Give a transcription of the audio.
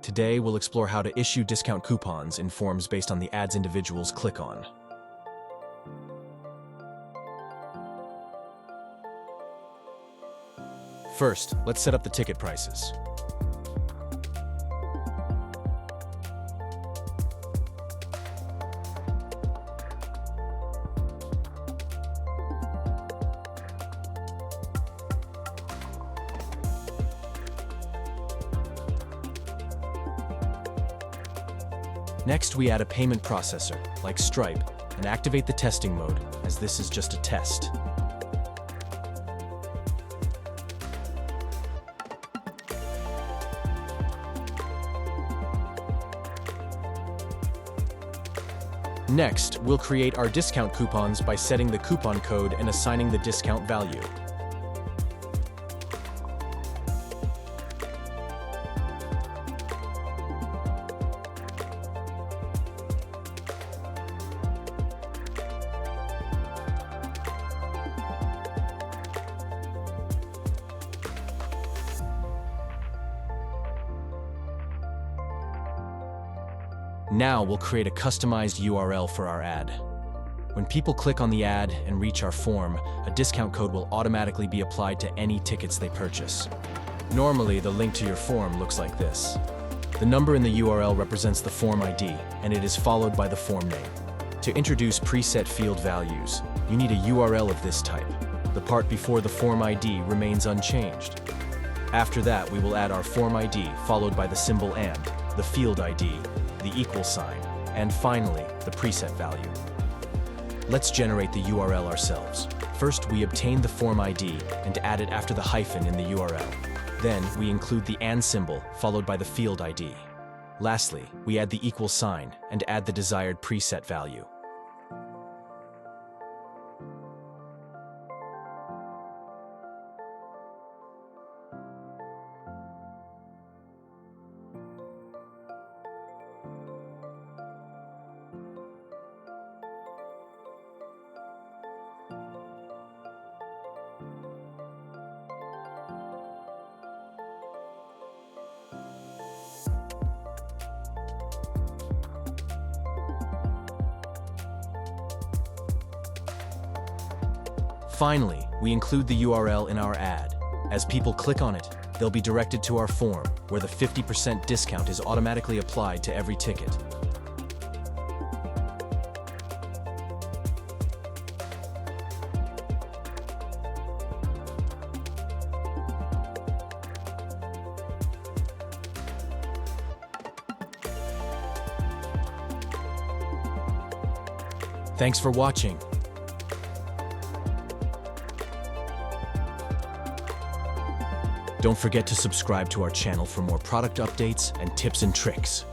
Today, we'll explore how to issue discount coupons in forms based on the ads individuals click on. First, let's set up the ticket prices. Next, we add a payment processor, like Stripe, and activate the testing mode, as this is just a test. Next, we'll create our discount coupons by setting the coupon code and assigning the discount value. Now we'll create a customized URL for our ad. When people click on the ad and reach our form, a discount code will automatically be applied to any tickets they purchase. Normally, the link to your form looks like this. The number in the URL represents the form ID, and it is followed by the form name. To introduce preset field values, you need a URL of this type. The part before the form ID remains unchanged. After that, we will add our form ID, followed by the symbol and, the field ID, the equal sign, and finally, the preset value. Let's generate the URL ourselves. First, we obtain the form ID and add it after the hyphen in the URL. Then, we include the and symbol, followed by the field ID. Lastly, we add the equal sign and add the desired preset value. Finally, we include the URL in our ad. As people click on it, they'll be directed to our form, where the 50% discount is automatically applied to every ticket. Thanks for watching. Don't forget to subscribe to our channel for more product updates and tips and tricks.